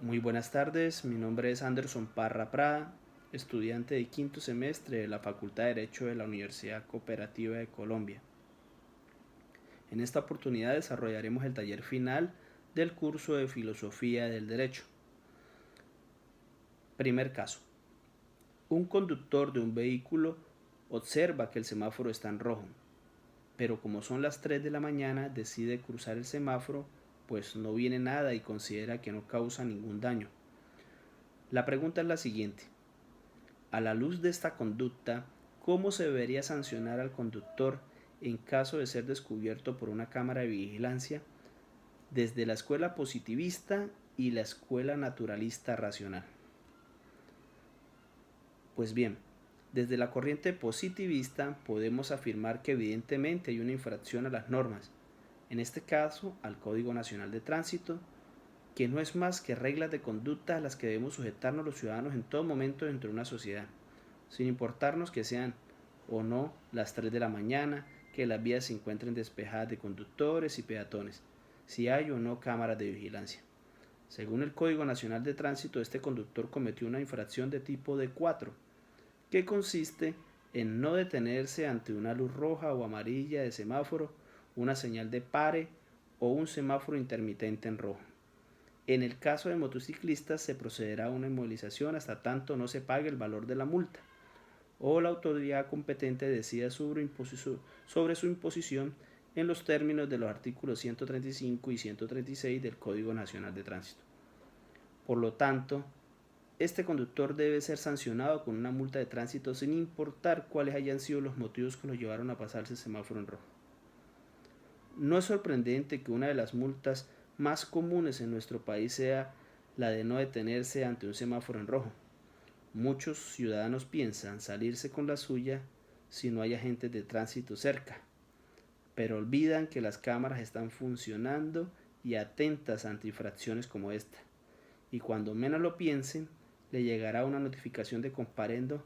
Muy buenas tardes, mi nombre es Anderson Parra Prada, estudiante de quinto semestre de la Facultad de Derecho de la Universidad Cooperativa de Colombia. En esta oportunidad desarrollaremos el taller final del curso de Filosofía del Derecho. Primer caso. Un conductor de un vehículo observa que el semáforo está en rojo, pero como son las 3 de la mañana decide cruzar el semáforo, pues no viene nada y considera que no causa ningún daño. La pregunta es la siguiente. A la luz de esta conducta, ¿cómo se debería sancionar al conductor en caso de ser descubierto por una cámara de vigilancia desde la escuela positivista y la escuela naturalista racional? Pues bien, desde la corriente positivista podemos afirmar que evidentemente hay una infracción a las normas, en este caso al Código Nacional de Tránsito, que no es más que reglas de conducta a las que debemos sujetarnos los ciudadanos en todo momento dentro de una sociedad, sin importarnos que sean o no las 3 de la mañana, que las vías se encuentren despejadas de conductores y peatones, si hay o no cámaras de vigilancia. Según el Código Nacional de Tránsito, este conductor cometió una infracción de tipo D4, que consiste en no detenerse ante una luz roja o amarilla de semáforo, una señal de pare o un semáforo intermitente en rojo. En el caso de motociclistas se procederá a una inmovilización hasta tanto no se pague el valor de la multa o la autoridad competente decida sobre su imposición en los términos de los artículos 135 y 136 del Código Nacional de Tránsito. Por lo tanto, este conductor debe ser sancionado con una multa de tránsito sin importar cuáles hayan sido los motivos que lo llevaron a pasarse el semáforo en rojo. No es sorprendente que una de las multas más comunes en nuestro país sea la de no detenerse ante un semáforo en rojo. Muchos ciudadanos piensan salirse con la suya si no hay agentes de tránsito cerca, pero olvidan que las cámaras están funcionando y atentas ante infracciones como esta, y cuando menos lo piensen, le llegará una notificación de comparendo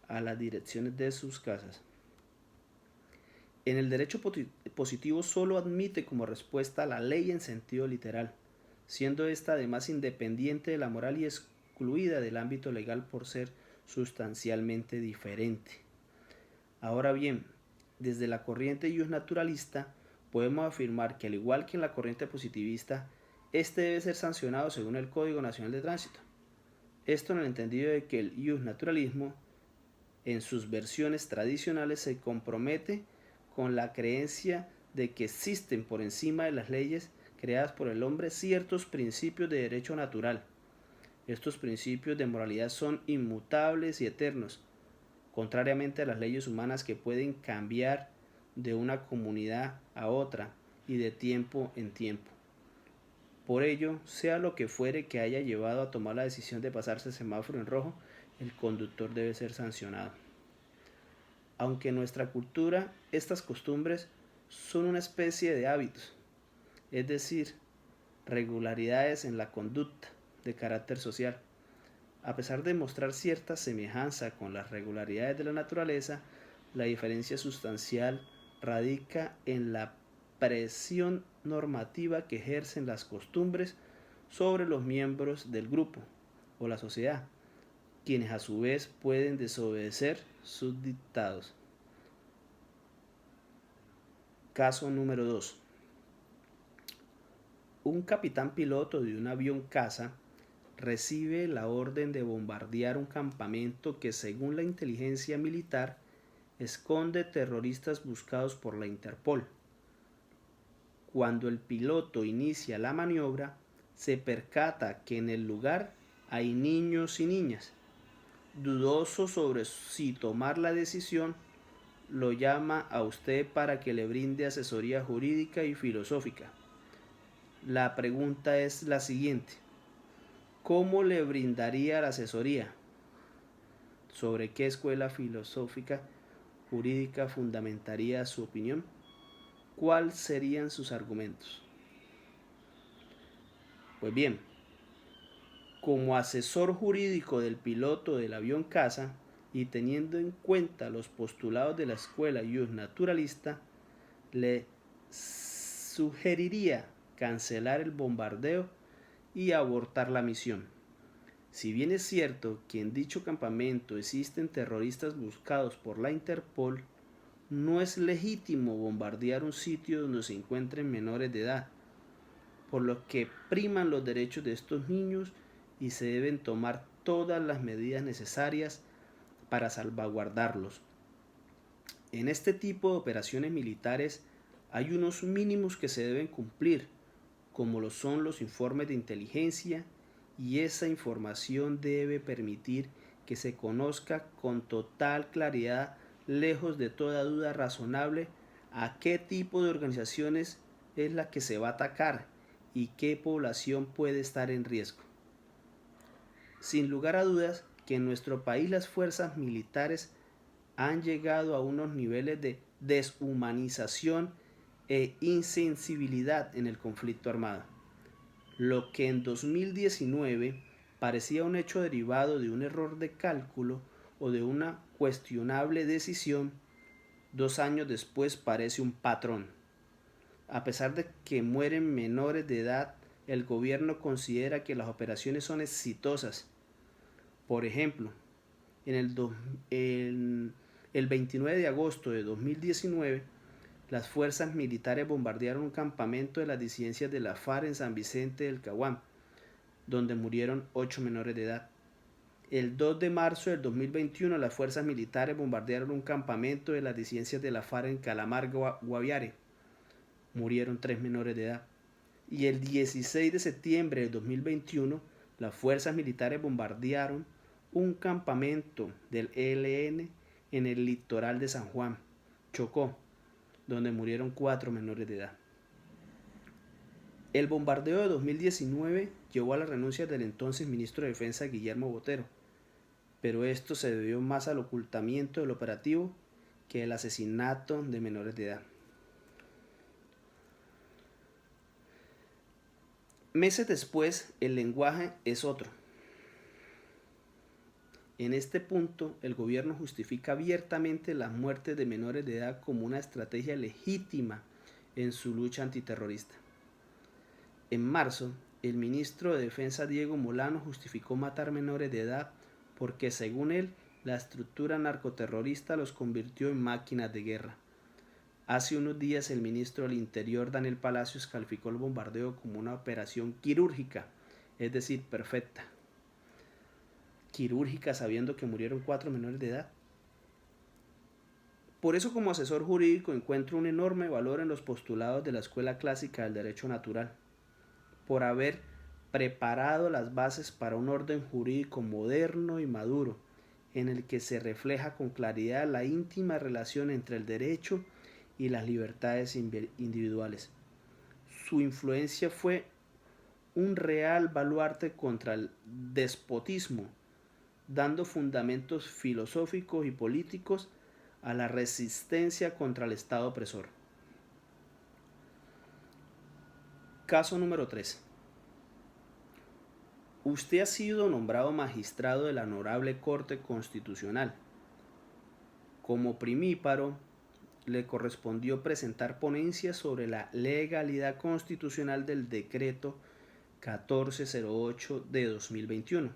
a las direcciones de sus casas. En el derecho positivo solo admite como respuesta la ley en sentido literal, siendo esta además independiente de la moral y excluida del ámbito legal por ser sustancialmente diferente. Ahora bien, desde la corriente naturalista podemos afirmar que al igual que en la corriente positivista, este debe ser sancionado según el Código Nacional de Tránsito. Esto en el entendido de que el naturalismo en sus versiones tradicionales se compromete con la creencia de que existen por encima de las leyes creadas por el hombre ciertos principios de derecho natural. Estos principios de moralidad son inmutables y eternos, contrariamente a las leyes humanas que pueden cambiar de una comunidad a otra y de tiempo en tiempo. Por ello, sea lo que fuere que haya llevado a tomar la decisión de pasarse el semáforo en rojo, el conductor debe ser sancionado. Aunque en nuestra cultura estas costumbres son una especie de hábitos, es decir, regularidades en la conducta de carácter social. A pesar de mostrar cierta semejanza con las regularidades de la naturaleza, la diferencia sustancial radica en la presión normativa que ejercen las costumbres sobre los miembros del grupo o la sociedad, quienes a su vez pueden desobedecer sus dictados. Caso número 2. Un capitán piloto de un avión caza recibe la orden de bombardear un campamento que, según la inteligencia militar, esconde terroristas buscados por la Interpol. Cuando el piloto inicia la maniobra, se percata que en el lugar hay niños y niñas. Dudoso sobre si tomar la decisión, lo llama a usted para que le brinde asesoría jurídica y filosófica. La pregunta es la siguiente: ¿cómo le brindaría la asesoría? ¿Sobre qué escuela filosófica jurídica fundamentaría su opinión? ¿Cuáles serían sus argumentos? Pues bien, como asesor jurídico del piloto del avión caza y teniendo en cuenta los postulados de la escuela naturalista, le sugeriría cancelar el bombardeo y abortar la misión. Si bien es cierto que en dicho campamento existen terroristas buscados por la Interpol, no es legítimo bombardear un sitio donde se encuentren menores de edad, por lo que priman los derechos de estos niños y se deben tomar todas las medidas necesarias para salvaguardarlos. En este tipo de operaciones militares hay unos mínimos que se deben cumplir, como lo son los informes de inteligencia, y esa información debe permitir que se conozca con total claridad, lejos de toda duda razonable, a qué tipo de organizaciones es la que se va a atacar y qué población puede estar en riesgo. Sin lugar a dudas que en nuestro país las fuerzas militares han llegado a unos niveles de deshumanización e insensibilidad en el conflicto armado. Lo que en 2019 parecía un hecho derivado de un error de cálculo o de una cuestionable decisión, 2 años después parece un patrón. A pesar de que mueren menores de edad, el gobierno considera que las operaciones son exitosas. Por ejemplo, el 29 de agosto de 2019, las fuerzas militares bombardearon un campamento de las disidencias de la FARC en San Vicente del Caguán, donde murieron 8 menores de edad. El 2 de marzo del 2021, las fuerzas militares bombardearon un campamento de las disidencias de la FARC en Calamar, Guaviare. Murieron 3 menores de edad. Y el 16 de septiembre del 2021, las fuerzas militares bombardearon un campamento del ELN en el litoral de San Juan, Chocó, donde murieron 4 menores de edad. El bombardeo de 2019 llevó a la renuncia del entonces ministro de Defensa Guillermo Botero, pero esto se debió más al ocultamiento del operativo que al asesinato de menores de edad. Meses después, el lenguaje es otro. En este punto, el gobierno justifica abiertamente las muertes de menores de edad como una estrategia legítima en su lucha antiterrorista. En marzo, el ministro de Defensa Diego Molano justificó matar menores de edad porque, según él, la estructura narcoterrorista los convirtió en máquinas de guerra. Hace unos días el ministro del Interior, Daniel Palacios, calificó el bombardeo como una operación quirúrgica, es decir, perfecta. Quirúrgica, sabiendo que murieron 4 menores de edad. Por eso, como asesor jurídico, encuentro un enorme valor en los postulados de la Escuela Clásica del Derecho Natural, por haber preparado las bases para un orden jurídico moderno y maduro, en el que se refleja con claridad la íntima relación entre el derecho y las libertades individuales. Su influencia fue un real baluarte contra el despotismo, dando fundamentos filosóficos y políticos a la resistencia contra el Estado opresor. Caso número 3. Usted ha sido nombrado magistrado de la Honorable Corte Constitucional. Como primíparo, le correspondió presentar ponencias sobre la legalidad constitucional del decreto 1408 de 2021,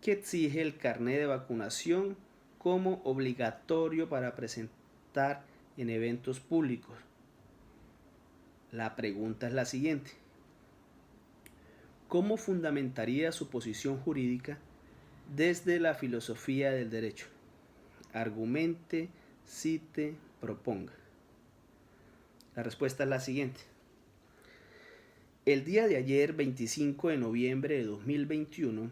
que exige el carnet de vacunación como obligatorio para presentar en eventos públicos. La pregunta es la siguiente: ¿cómo fundamentaría su posición jurídica desde la filosofía del derecho? Argumente, cite, proponga. La respuesta es la siguiente. El día de ayer, 25 de noviembre de 2021,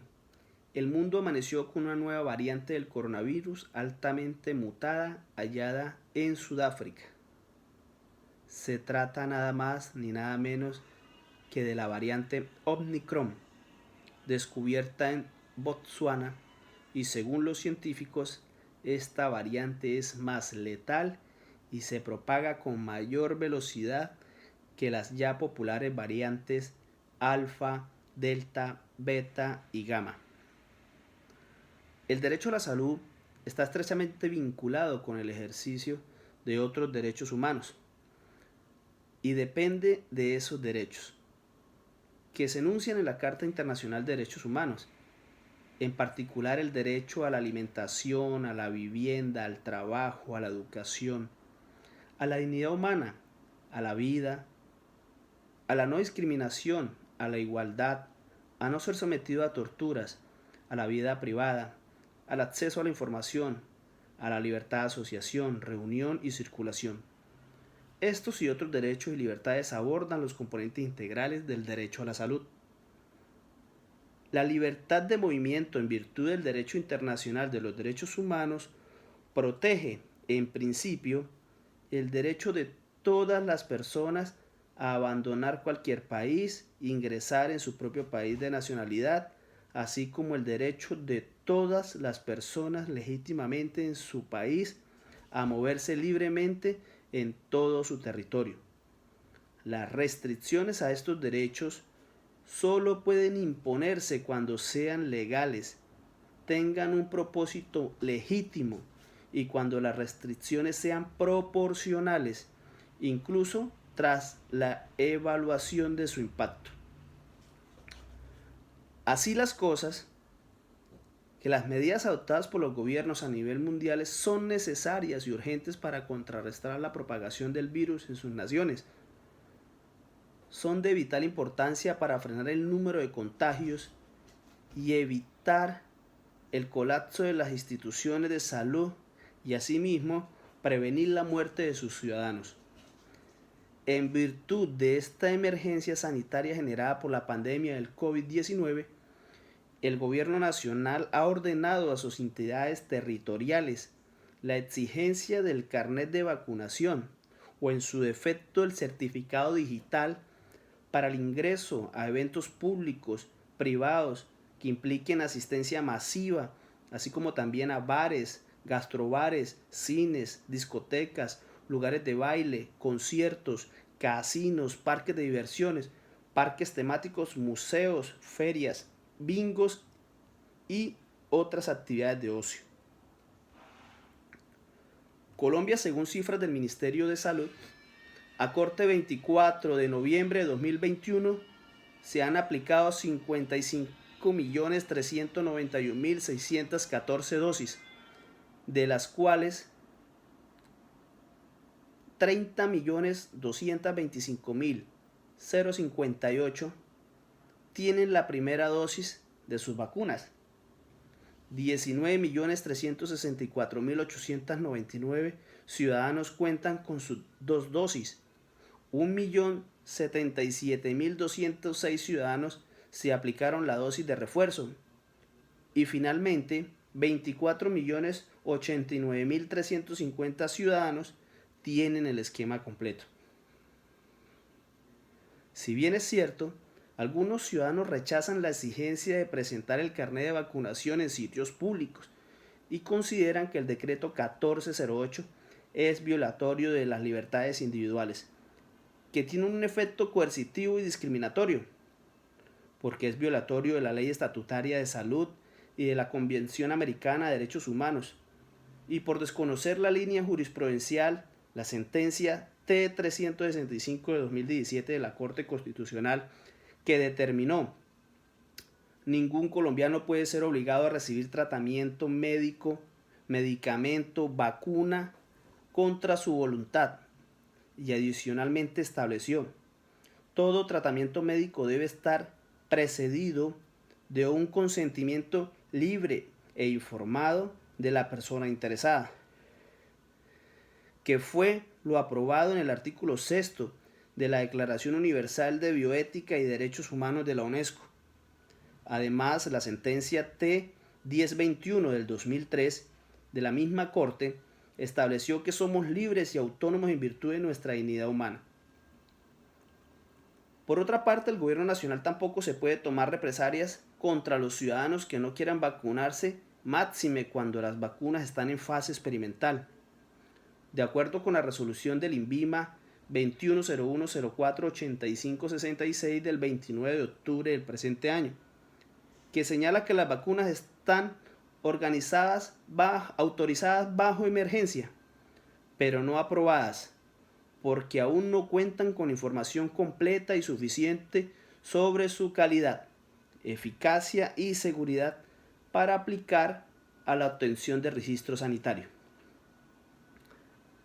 el mundo amaneció con una nueva variante del coronavirus altamente mutada hallada en Sudáfrica. Se trata nada más ni nada menos que de la variante Omicron, descubierta en Botsuana, y según los científicos, esta variante es más letal y se propaga con mayor velocidad que las ya populares variantes alfa, delta, beta y gamma. El derecho a la salud está estrechamente vinculado con el ejercicio de otros derechos humanos y depende de esos derechos. que se enuncian en la Carta Internacional de Derechos Humanos, en particular el derecho a la alimentación, a la vivienda, al trabajo, a la educación, a la dignidad humana, a la vida, a la no discriminación, a la igualdad, a no ser sometido a torturas, a la vida privada, al acceso a la información, a la libertad de asociación, reunión y circulación. Estos y otros derechos y libertades abordan los componentes integrales del derecho a la salud. La libertad de movimiento en virtud del derecho internacional de los derechos humanos protege, en principio, el derecho de todas las personas a abandonar cualquier país, ingresar en su propio país de nacionalidad, así como el derecho de todas las personas legítimamente en su país a moverse libremente en todo su territorio. Las restricciones a estos derechos solo pueden imponerse cuando sean legales, tengan un propósito legítimo y cuando las restricciones sean proporcionales, incluso tras la evaluación de su impacto. Así las cosas, que las medidas adoptadas por los gobiernos a nivel mundial son necesarias y urgentes para contrarrestar la propagación del virus en sus naciones. Son de vital importancia para frenar el número de contagios y evitar el colapso de las instituciones de salud y asimismo prevenir la muerte de sus ciudadanos. En virtud de esta emergencia sanitaria generada por la pandemia del COVID-19, el Gobierno Nacional ha ordenado a sus entidades territoriales la exigencia del carnet de vacunación o en su defecto el certificado digital para el ingreso a eventos públicos, privados, que impliquen asistencia masiva, así como también a bares, gastrobares, cines, discotecas, lugares de baile, conciertos, casinos, parques de diversiones, parques temáticos, museos, ferias, bingos y otras actividades de ocio. Colombia, según cifras del Ministerio de Salud, a corte 24 de noviembre de 2021 se han aplicado 55.391.614 dosis, de las cuales 30.225.058 tienen la primera dosis de sus vacunas. 19.364.899 ciudadanos cuentan con sus dos dosis. 1.077.206 ciudadanos se aplicaron la dosis de refuerzo. Y finalmente, 24.089.350 ciudadanos tienen el esquema completo. Si bien es cierto, algunos ciudadanos rechazan la exigencia de presentar el carnet de vacunación en sitios públicos y consideran que el decreto 1408 es violatorio de las libertades individuales, que tiene un efecto coercitivo y discriminatorio, porque es violatorio de la Ley Estatutaria de Salud y de la Convención Americana de Derechos Humanos, y por desconocer la línea jurisprudencial, la sentencia T-365 de 2017 de la Corte Constitucional, que determinó: ningún colombiano puede ser obligado a recibir tratamiento médico, medicamento, vacuna contra su voluntad, y adicionalmente estableció: todo tratamiento médico debe estar precedido de un consentimiento libre e informado de la persona interesada, que fue lo aprobado en el artículo 6 de la Declaración Universal de Bioética y Derechos Humanos de la UNESCO. Además, la sentencia T-1021 del 2003 de la misma Corte estableció que somos libres y autónomos en virtud de nuestra dignidad humana. Por otra parte, el Gobierno Nacional tampoco se puede tomar represalias contra los ciudadanos que no quieran vacunarse, máxime cuando las vacunas están en fase experimental. De acuerdo con la resolución del INVIMA 2101048566 del 29 de octubre del presente año, que señala que las vacunas están autorizadas bajo emergencia, pero no aprobadas, porque aún no cuentan con información completa y suficiente sobre su calidad, eficacia y seguridad para aplicar a la obtención de registro sanitario.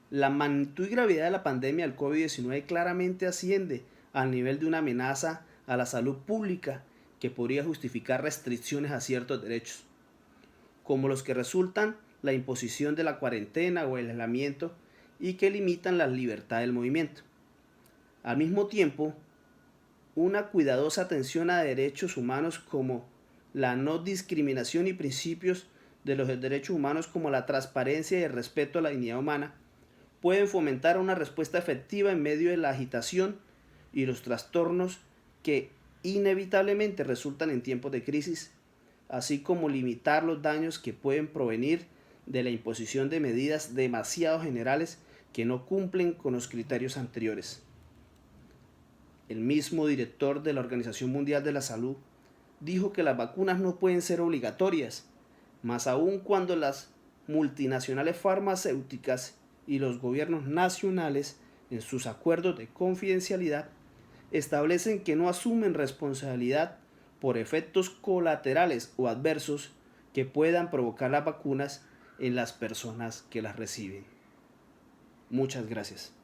La magnitud y gravedad de la pandemia del COVID-19 claramente asciende al nivel de una amenaza a la salud pública que podría justificar restricciones a ciertos derechos, como los que resultan la imposición de la cuarentena o el aislamiento y que limitan la libertad del movimiento. Al mismo tiempo, una cuidadosa atención a derechos humanos como la no discriminación y principios de los derechos humanos como la transparencia y el respeto a la dignidad humana pueden fomentar una respuesta efectiva en medio de la agitación y los trastornos que inevitablemente resultan en tiempos de crisis, así como limitar los daños que pueden provenir de la imposición de medidas demasiado generales que no cumplen con los criterios anteriores. El mismo director de la Organización Mundial de la Salud dijo que las vacunas no pueden ser obligatorias, más aún cuando las multinacionales farmacéuticas y los gobiernos nacionales, en sus acuerdos de confidencialidad, establecen que no asumen responsabilidad por efectos colaterales o adversos que puedan provocar las vacunas en las personas que las reciben. Muchas gracias.